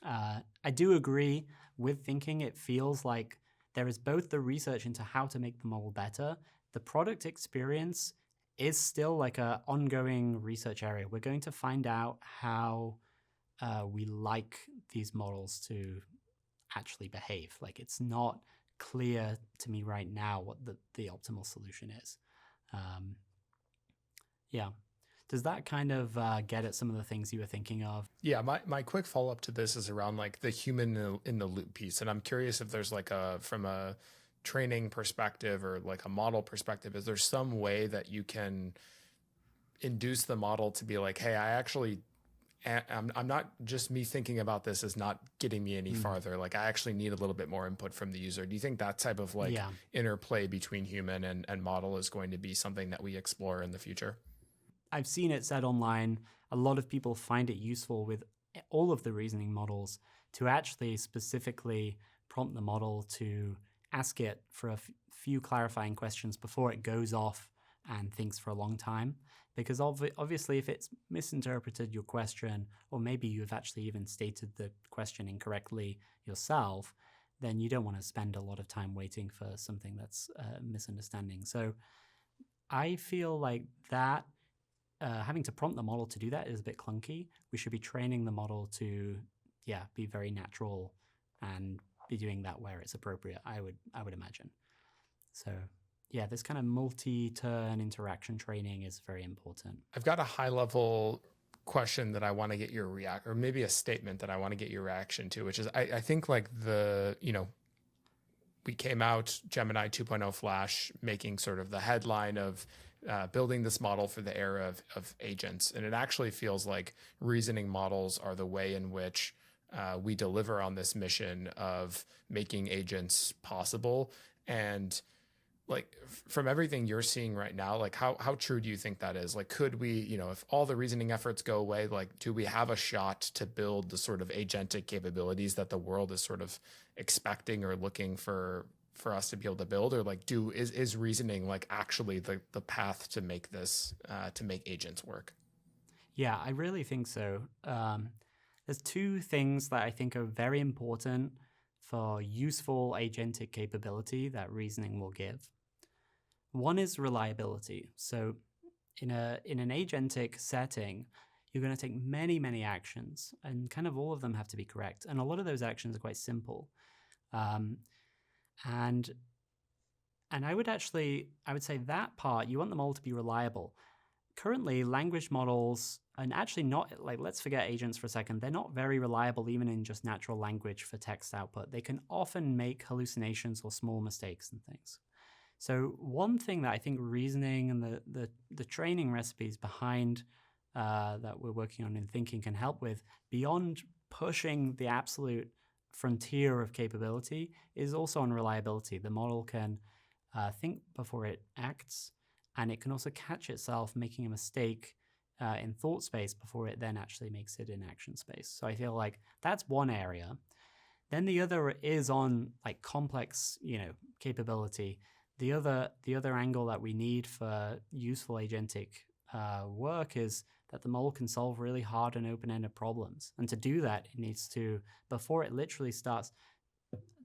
I do agree with thinking. It feels like there is both the research into how to make the model better. The product experience is still like an ongoing research area. We're going to find out how we like these models to actually behave. Like, it's not clear to me right now what the optimal solution is. Does that kind of get at some of the things you were thinking of? Yeah, my quick follow-up to this is around like the human in the loop piece. And I'm curious if there's like from a training perspective or like a model perspective, is there some way that you can induce the model to be like, hey, I'm not just me thinking about this is not getting me any farther. Like, I actually need a little bit more input from the user. Do you think that type of like interplay between human and model is going to be something that we explore in the future? I've seen it said online, a lot of people find it useful with all of the reasoning models to actually specifically prompt the model to ask it for a few clarifying questions before it goes off and thinks for a long time. Because obviously if it's misinterpreted your question, or maybe you've actually even stated the question incorrectly yourself, then you don't want to spend a lot of time waiting for something that's a misunderstanding. So I feel like that having to prompt the model to do that is a bit clunky. We should be training the model to, be very natural and be doing that where it's appropriate, I would imagine. So this kind of multi-turn interaction training is very important. I've got a high-level question that I want to get your or maybe a statement that I want to get your reaction to, which is I think like we came out Gemini 2.0 Flash making sort of the headline of building this model for the era of agents. And it actually feels like reasoning models are the way in which we deliver on this mission of making agents possible. And like from everything you're seeing right now, like how true do you think that is? Like, could we, if all the reasoning efforts go away, like, do we have a shot to build the sort of agentic capabilities that the world is sort of expecting or looking for us to be able to build? Or like, is reasoning like actually the path to make this, to make agents work? Yeah, I really think so. There's two things that I think are very important for useful agentic capability that reasoning will give. One is reliability. So in an agentic setting, you're going to take many, many actions, and kind of all of them have to be correct. And a lot of those actions are quite simple. And I would say that part, you want them all to be reliable. Currently, language models, and actually not, like, let's forget agents for a second, they're not very reliable even in just natural language for text output. They can often make hallucinations or small mistakes and things. So one thing that I think reasoning and the training recipes behind that we're working on in thinking can help with, beyond pushing the absolute frontier of capability, is also on reliability. The model can think before it acts, and it can also catch itself making a mistake in thought space before it then actually makes it in action space. So I feel like that's one area. Then the other is on like complex, capability. The other angle that we need for useful agentic work is that the model can solve really hard and open-ended problems. And to do that, it needs to, before it literally starts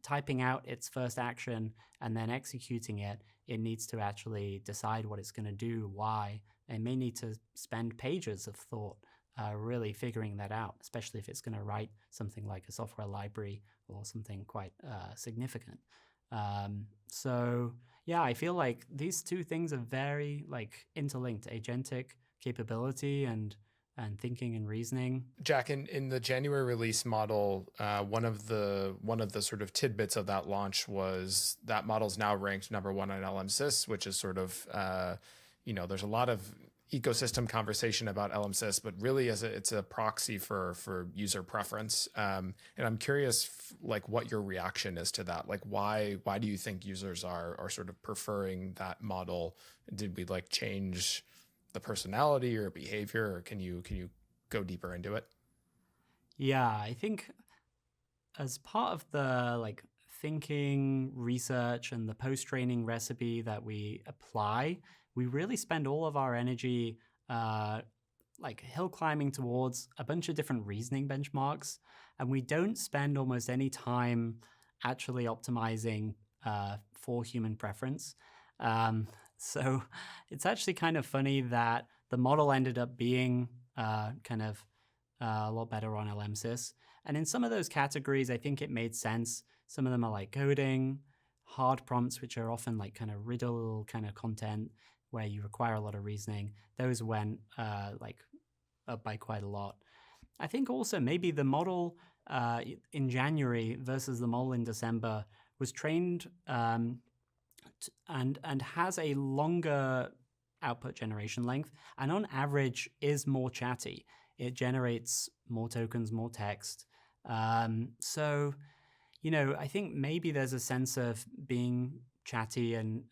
typing out its first action and then executing it, it needs to actually decide what it's going to do, why. It may need to spend pages of thought really figuring that out, especially if it's going to write something like a software library or something quite significant. So yeah, I feel like these two things are very like interlinked: agentic capability and thinking and reasoning. Jack, in the January release model, one of the sort of tidbits of that launch was that model's now ranked number one on LMSys, which is sort of, there's a lot of ecosystem conversation about LMSys, but really it's a proxy for user preference. And I'm curious, like, what your reaction is to that. Like, why do you think users are sort of preferring that model? Did we like change the personality or behavior, or can you go deeper into it? Yeah, I think as part of the like thinking research and the post-training recipe that we apply, we really spend all of our energy like hill climbing towards a bunch of different reasoning benchmarks, and we don't spend almost any time actually optimizing for human preference. So it's actually kind of funny that the model ended up being kind of a lot better on LMSys. And in some of those categories, I think it made sense. Some of them are like coding, hard prompts, which are often like kind of riddle kind of content where you require a lot of reasoning. Those went like up by quite a lot. I think also maybe the model in January versus the model in December was trained and has a longer output generation length, and on average is more chatty. It generates more tokens, more text. So, I think maybe there's a sense of being chatty and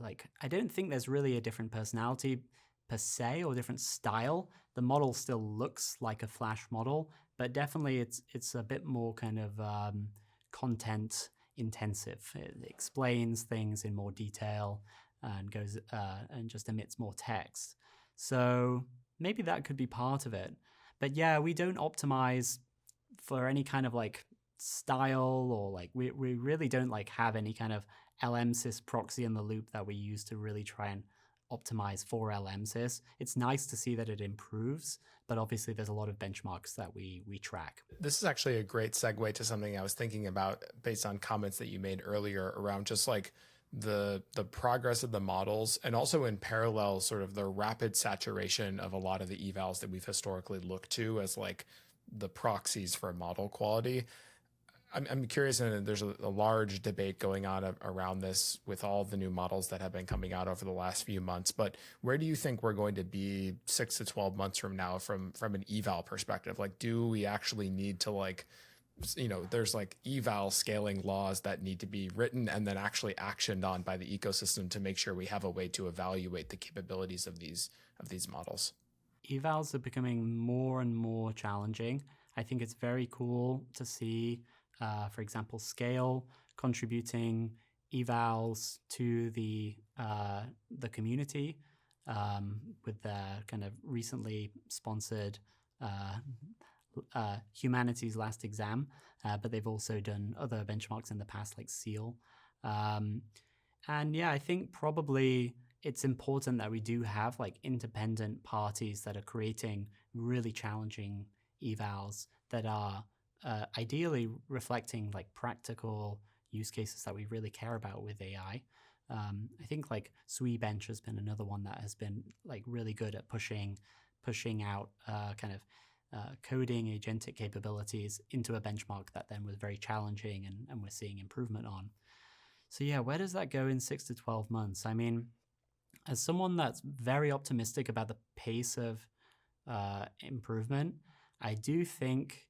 like, I don't think there's really a different personality per se or different style. The model still looks like a Flash model, but definitely it's a bit more kind of content intensive. It explains things in more detail and goes and just emits more text. So maybe that could be part of it. But yeah, we don't optimize for any kind of like style, or like we really don't like have any kind of LMSys proxy in the loop that we use to really try and optimize for LMSys. It's nice to see that it improves, but obviously there's a lot of benchmarks that we track. This is actually a great segue to something I was thinking about based on comments that you made earlier around just like the progress of the models, and also in parallel sort of the rapid saturation of a lot of the evals that we've historically looked to as like the proxies for model quality. I'm curious, and there's a large debate going on around this with all the new models that have been coming out over the last few months. But where do you think we're going to be 6 to 12 months from now, from an eval perspective? Like, do we actually need to there's like eval scaling laws that need to be written and then actually actioned on by the ecosystem to make sure we have a way to evaluate the capabilities of these models? Evals are becoming more and more challenging. I think it's very cool to see, for example, Scale contributing evals to the community with their kind of recently sponsored humanities last exam, but they've also done other benchmarks in the past like SEAL. And yeah, I think probably it's important that we do have like independent parties that are creating really challenging evals that are ideally reflecting like practical use cases that we really care about with AI. I think like SweBench has been another one that has been like really good at pushing out kind of coding agentic capabilities into a benchmark that then was very challenging and we're seeing improvement on. So yeah, where does that go in 6 to 12 months? I mean, as someone that's very optimistic about the pace of improvement, I do think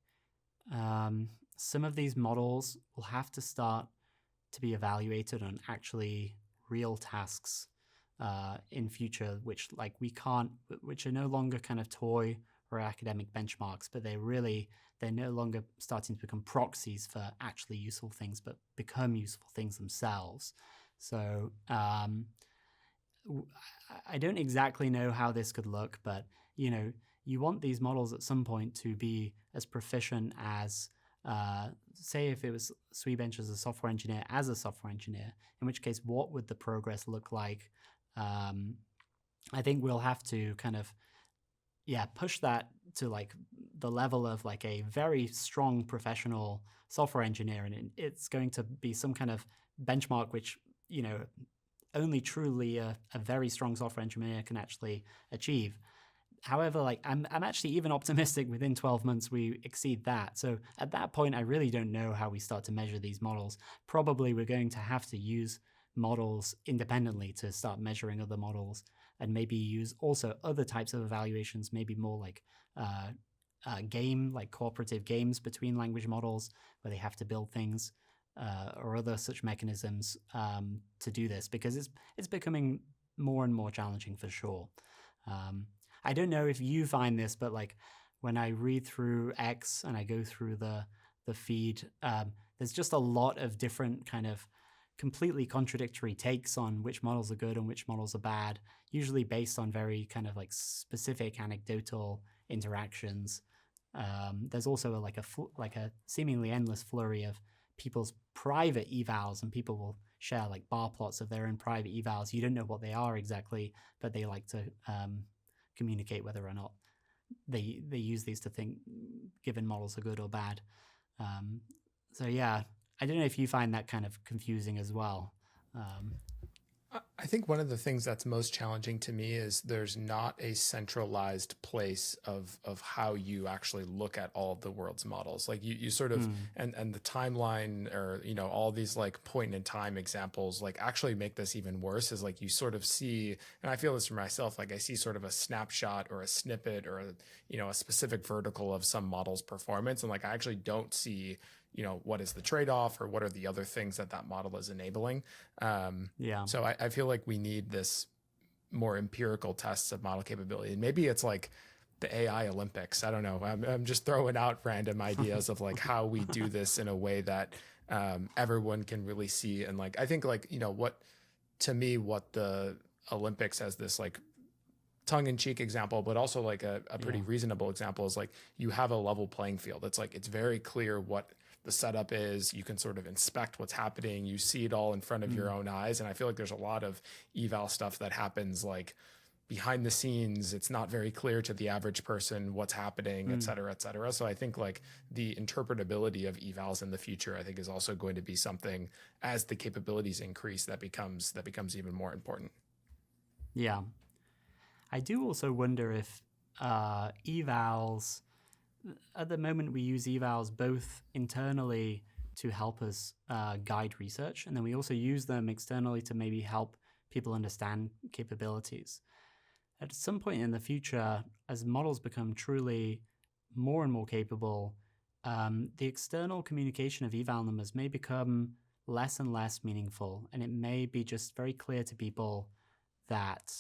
some of these models will have to start to be evaluated on actually real tasks in future, which are no longer kind of toy or academic benchmarks, but they're no longer starting to become proxies for actually useful things, but become useful things themselves. So I don't exactly know how this could look, but you want these models at some point to be as proficient as, say, if it was SweBench as a software engineer, in which case, what would the progress look like? I think we'll have to kind of, push that to like the level of like a very strong professional software engineer. And it's going to be some kind of benchmark, which, only truly a very strong software engineer can actually achieve. However, like I'm actually even optimistic within 12 months we exceed that. So at that point, I really don't know how we start to measure these models. Probably we're going to have to use models independently to start measuring other models, and maybe use also other types of evaluations, maybe more like cooperative games between language models where they have to build things or other such mechanisms to do this, because it's becoming more and more challenging for sure. I don't know if you find this, but like when I read through X and I go through the feed, there's just a lot of different kind of completely contradictory takes on which models are good and which models are bad, usually based on very kind of like specific anecdotal interactions. There's also a seemingly endless flurry of people's private evals, and people will share like bar plots of their own private evals. You don't know what they are exactly, but they like to communicate whether or not they use these to think given models are good or bad. So yeah, I don't know if you find that kind of confusing as well. I think one of the things that's most challenging to me is there's not a centralized place of how you actually look at all of the world's models. Like you sort of, and the timeline, or, all these like point in time examples, like actually make this even worse, is like you sort of see, and I feel this for myself, like I see sort of a snapshot or a snippet or a specific vertical of some model's performance. And like, I actually don't see, what is the trade-off, or what are the other things that model is enabling. So I feel like we need this more empirical tests of model capability. And maybe it's like the AI Olympics. I don't know. I'm just throwing out random ideas of like how we do this in a way that everyone can really see. And like, I think like, what the Olympics as this like tongue-in-cheek example, but also like a pretty reasonable example, is like you have a level playing field. It's like, it's very clear what the setup is. You can sort of inspect what's happening. You see it all in front of your own eyes. And I feel like there's a lot of eval stuff that happens like behind the scenes. It's not very clear to the average person what's happening, et cetera, et cetera. So I think like the interpretability of evals in the future, I think, is also going to be something, as the capabilities increase, that becomes even more important. Yeah. I do also wonder if evals, at the moment we use evals both internally to help us guide research. And then we also use them externally to maybe help people understand capabilities. At some point in the future, as models become truly more and more capable, the external communication of eval numbers may become less and less meaningful. And it may be just very clear to people that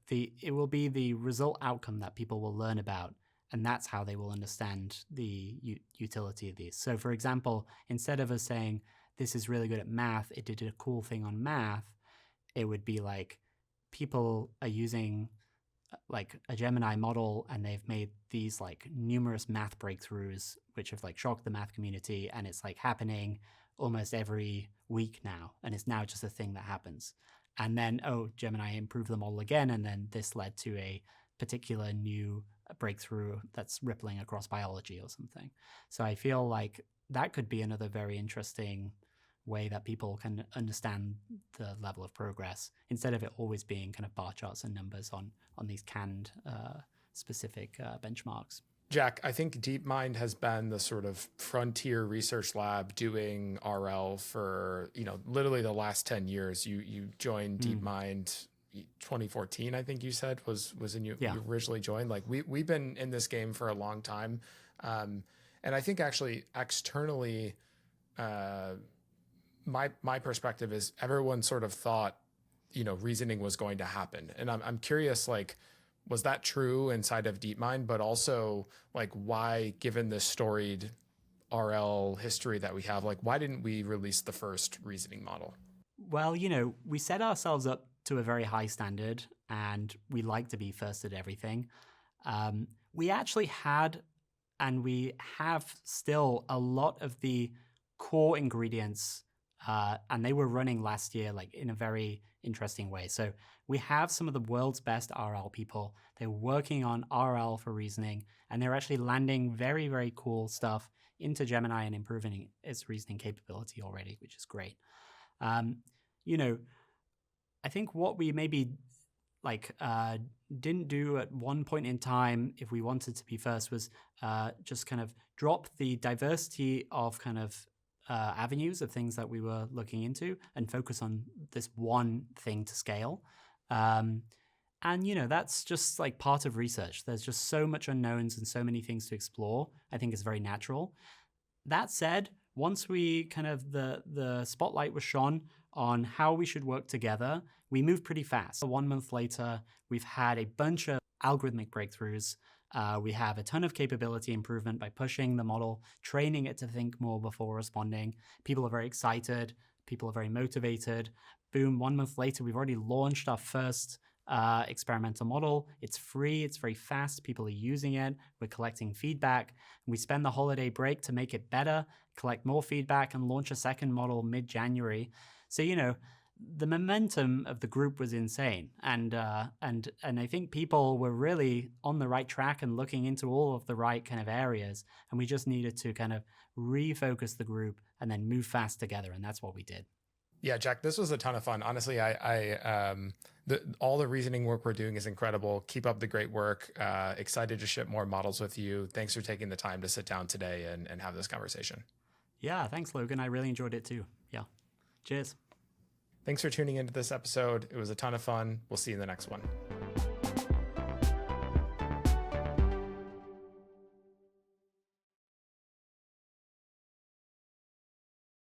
it will be the result outcome that people will learn about. And that's how they will understand the utility of these. So for example, instead of us saying, this is really good at math, it did a cool thing on math, it would be like, people are using like a Gemini model and they've made these like numerous math breakthroughs, which have like shocked the math community. And it's like happening almost every week now. And it's now just a thing that happens. And then, Gemini improved the model again. And then this led to a particular new breakthrough that's rippling across biology or something. So I feel like that could be another very interesting way that people can understand the level of progress, instead of it always being kind of bar charts and numbers on these canned specific benchmarks. Jack, I think DeepMind has been the sort of frontier research lab doing RL for, literally the last 10 years. You joined DeepMind 2014, I think you said was when you originally joined. Like we've been in this game for a long time. And I think actually externally, my perspective is everyone sort of thought, reasoning was going to happen. And I'm curious, like, was that true inside of DeepMind? But also, like, why, given this storied RL history that we have, like, why didn't we release the first reasoning model? Well, we set ourselves up to a very high standard, and we like to be first at everything. We actually had, and we have still, a lot of the core ingredients, and they were running last year, like in a very interesting way. So we have some of the world's best RL people. They're working on RL for reasoning, and they're actually landing very, very cool stuff into Gemini and improving its reasoning capability already, which is great. I think what we maybe didn't do at one point in time, if we wanted to be first, was just kind of drop the diversity of kind of avenues of things that we were looking into and focus on this one thing to scale. And that's just like part of research. There's just so much unknowns and so many things to explore. I think it's very natural. That said, once we kind of the spotlight was shone on how we should work together, we moved pretty fast. 1 month later, we've had a bunch of algorithmic breakthroughs. We have a ton of capability improvement by pushing the model, training it to think more before responding. People are very excited. People are very motivated. Boom, 1 month later, we've already launched our first experimental model. It's free. It's very fast. People are using it. We're collecting feedback. We spend the holiday break to make it better, collect more feedback, and launch a second model mid-January. So, the momentum of the group was insane. And I think people were really on the right track and looking into all of the right kind of areas. And we just needed to kind of refocus the group and then move fast together. And that's what we did. Yeah, Jack, this was a ton of fun. Honestly, all the reasoning work we're doing is incredible. Keep up the great work. Excited to ship more models with you. Thanks for taking the time to sit down today and have this conversation. Yeah, thanks, Logan. I really enjoyed it too. Yeah. Cheers. Thanks for tuning into this episode. It was a ton of fun. We'll see you in the next one.